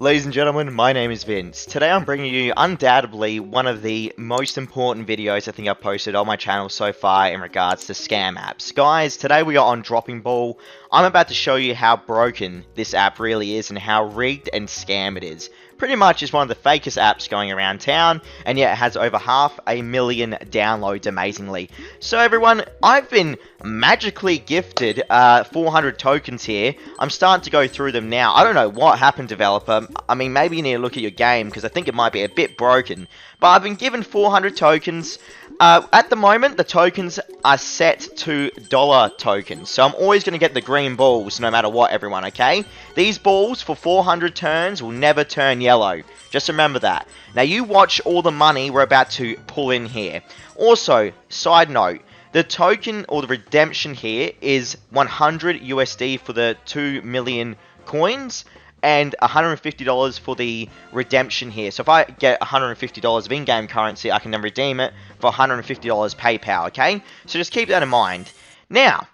Ladies and gentlemen, my name is Vince. Today I'm bringing you undoubtedly one of the most important videos I think I've posted on my channel so far in regards to scam apps. Guys, today we are on Dropping Ball. I'm about to show you how broken this app really is and how rigged and scam it is. Pretty much it's one of the fakest apps going around town, and yet it has over 500,000 downloads amazingly. So everyone, I've been magically gifted 400 tokens here. I'm starting to go through them now. I don't know what happened, developer. I mean, maybe you need to look at your game because I think it might be a bit broken. But I've been given 400 tokens. At the moment, the tokens are set to dollar tokens. So I'm always going to get the green balls no matter what, everyone, okay? These balls for 400 turns will never turn yellow. Just remember that. Now, you watch all the money we're about to pull in here. Also, side note, the token or the redemption here is 100 USD for the 2 million coins and $150 for the redemption here. So if I get $150 of in-game currency, I can then redeem it for $150 PayPal, okay? So just keep that in mind. Now,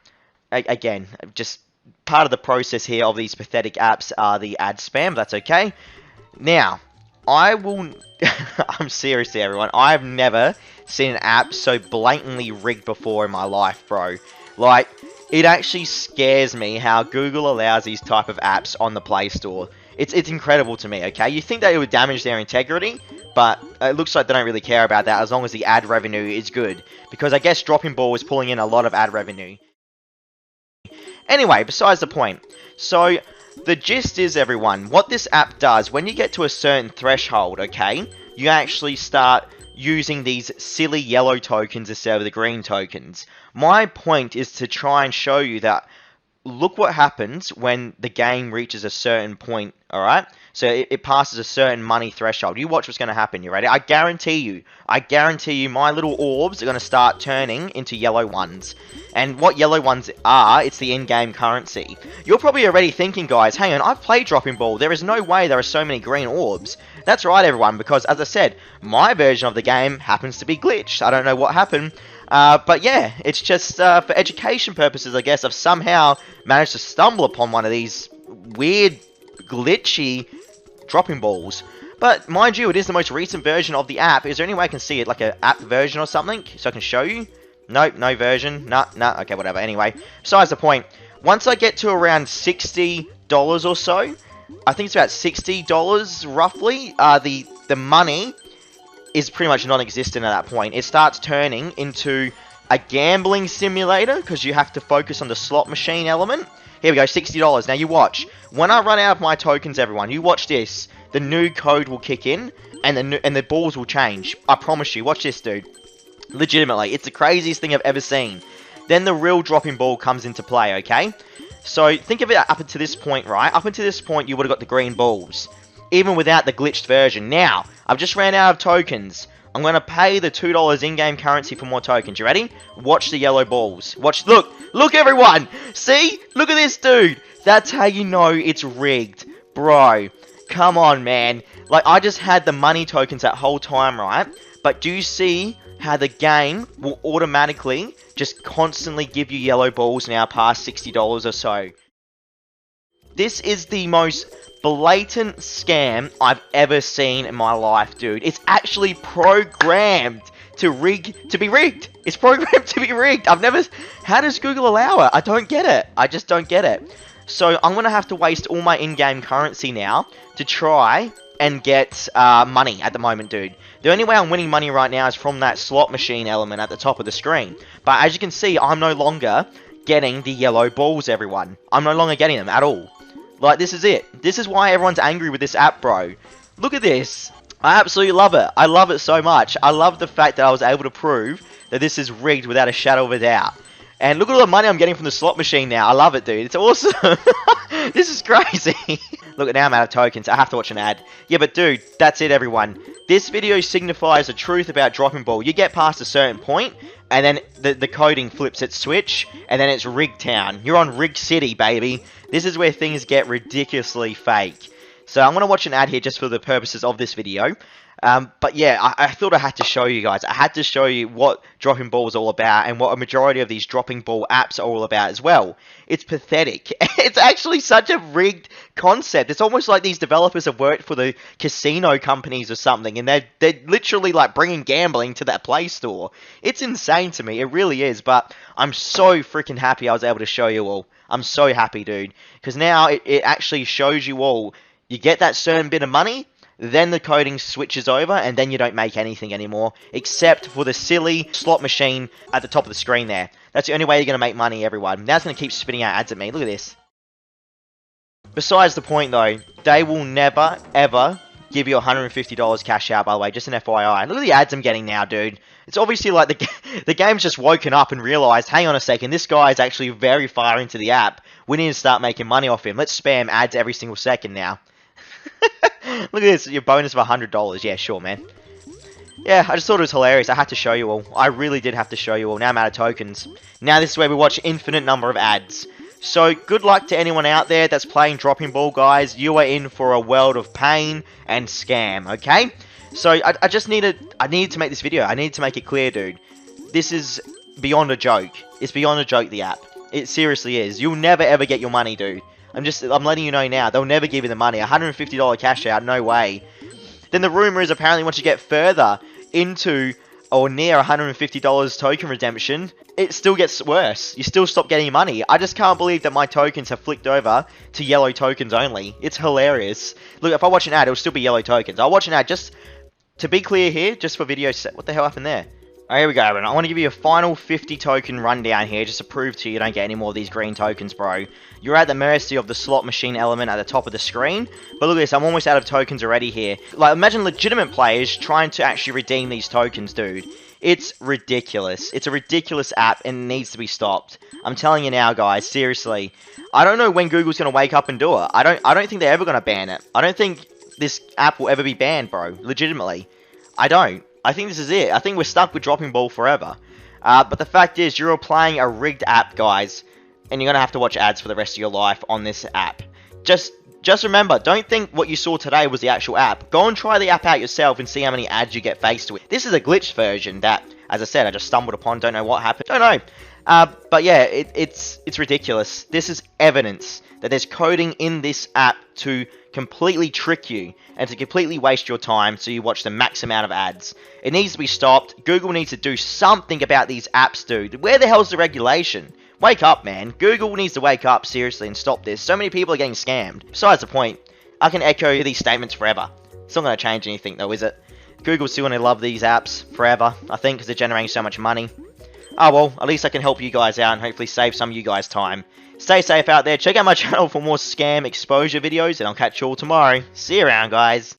again, just part of the process here of these pathetic apps are the ad spam. That's okay. Now, I'm serious here, everyone. I've never seen an app so blatantly rigged before in my life, bro. Like, it actually scares me how Google allows these type of apps on the Play Store. It's incredible to me, okay? You think that it would damage their integrity, but it looks like they don't really care about that as long as the ad revenue is good. Because I guess Dropping Ball is pulling in a lot of ad revenue. Anyway, besides the point. So, the gist is, everyone, what this app does, when you get to a certain threshold, okay, you actually start using these silly yellow tokens instead of the green tokens. My point is to try and show you that look what happens when the game reaches a certain point, alright? So it passes a certain money threshold. You watch what's going to happen, you ready? I guarantee you my little orbs are going to start turning into yellow ones. And what yellow ones are, it's the in-game currency. You're probably already thinking, guys, hang on, I've played Dropping Ball. There is no way there are so many green orbs. That's right, everyone, because as I said, my version of the game happens to be glitched. I don't know what happened. But yeah, it's just for education purposes, I guess. I've somehow managed to stumble upon one of these weird, glitchy dropping balls. But mind you, it is the most recent version of the app. Is there any way I can see it, like an app version or something, so I can show you? Nope, no version. Nah, okay, whatever. Anyway, besides the point, once I get to around $60 or so, I think it's about $60 roughly, the money is pretty much non-existent at that point. It starts turning into a gambling simulator because you have to focus on the slot machine element. Here we go, $60. Now you watch. When I run out of my tokens, everyone, you watch this. The new code will kick in and the balls will change. I promise you. Watch this, dude. Legitimately, it's the craziest thing I've ever seen. Then the real dropping ball comes into play, okay? So think of it up until this point, right? Up until this point, you would have got the green balls, even without the glitched version. Now, I've just ran out of tokens. I'm going to pay the $2 in-game currency for more tokens. You ready? Watch the yellow balls. Watch, look everyone! See? Look at this, dude! That's how you know it's rigged. Bro, come on, man. Like, I just had the money tokens that whole time, right? But do you see how the game will automatically just constantly give you yellow balls now past $60 or so? This is the most blatant scam I've ever seen in my life, dude. It's actually programmed to be rigged. It's programmed to be rigged. How does Google allow it? I don't get it. I just don't get it. So I'm going to have to waste all my in-game currency now to try and get money at the moment, dude. The only way I'm winning money right now is from that slot machine element at the top of the screen. But as you can see, I'm no longer getting the yellow balls, everyone. I'm no longer getting them at all. Like, this is it. This is why everyone's angry with this app, bro. Look at this. I absolutely love it. I love it so much. I love the fact that I was able to prove that this is rigged without a shadow of a doubt. And look at all the money I'm getting from the slot machine now. I love it, dude. It's awesome. This is crazy. Look, now I'm out of tokens. I have to watch an ad. Yeah, but dude, that's it, everyone. This video signifies the truth about Dropping Ball. You get past a certain point, and then the coding flips its switch, and then it's Rig Town. You're on Rig City, baby. This is where things get ridiculously fake. So I'm going to watch an ad here just for the purposes of this video. But yeah, I thought I had to show you guys. I had to show you what dropping ball is all about and what a majority of these dropping ball apps are all about as well. It's pathetic. It's actually such a rigged concept. It's almost like these developers have worked for the casino companies or something, and they're literally like bringing gambling to that Play Store. It's insane to me. It really is. But I'm so freaking happy I was able to show you all. I'm so happy, dude, because now it actually shows you all. You get that certain bit of money, then the coding switches over, and then you don't make anything anymore, except for the silly slot machine at the top of the screen there. That's the only way you're going to make money, everyone. Now it's going to keep spitting out ads at me. Look at this. Besides the point, though, they will never, ever give you $150 cash out, by the way, just an FYI. Look at the ads I'm getting now, dude. It's obviously like the game's just woken up and realized, hang on a second, this guy is actually very far into the app. We need to start making money off him. Let's spam ads every single second now. Look at this, your bonus of $100. Yeah, sure, man. Yeah, I just thought it was hilarious. I had to show you all. I really did have to show you all. Now I'm out of tokens. Now this is where we watch infinite number of ads. So, good luck to anyone out there that's playing dropping ball, guys. You are in for a world of pain and scam, okay? So, I needed to make this video. I needed to make it clear, dude. This is beyond a joke. It's beyond a joke, the app. It seriously is. You'll never ever get your money, dude. I'm letting you know now. They'll never give you the money. $150 cash out, no way. Then the rumor is apparently once you get further into or near $150 token redemption, it still gets worse. You still stop getting money. I just can't believe that my tokens have flicked over to yellow tokens only. It's hilarious. Look, if I watch an ad, it'll still be yellow tokens. I'll watch an ad just to be clear here, just for video set. What the hell happened there? Alright, here we go, everyone. I want to give you a final 50 token rundown here, just to prove to you you don't get any more of these green tokens, bro. You're at the mercy of the slot machine element at the top of the screen. But look at this, I'm almost out of tokens already here. Like, imagine legitimate players trying to actually redeem these tokens, dude. It's ridiculous. It's a ridiculous app, and it needs to be stopped. I'm telling you now, guys, seriously. I don't know when Google's going to wake up and do it. I don't think they're ever going to ban it. I don't think this app will ever be banned, bro. Legitimately. I don't. I think this is it. I think we're stuck with dropping ball forever. But the fact is, you're playing a rigged app, guys, and you're going to have to watch ads for the rest of your life on this app. Just remember, don't think what you saw today was the actual app. Go and try the app out yourself and see how many ads you get faced with. This is a glitched version that, as I said, I just stumbled upon. Don't know what happened. Don't know. But yeah, it's ridiculous. This is evidence that there's coding in this app to completely trick you and to completely waste your time so you watch the max amount of ads. It needs to be stopped. Google needs to do something about these apps, dude. Where the hell's the regulation? Wake up, man. Google needs to wake up, seriously, and stop this. So many people are getting scammed. Besides the point, I can echo these statements forever. It's not going to change anything, though, is it? Google's still going to love these apps forever, I think, because they're generating so much money. Oh well, at least I can help you guys out and hopefully save some of you guys time. Stay safe out there. Check out my channel for more scam exposure videos, and I'll catch you all tomorrow. See you around, guys.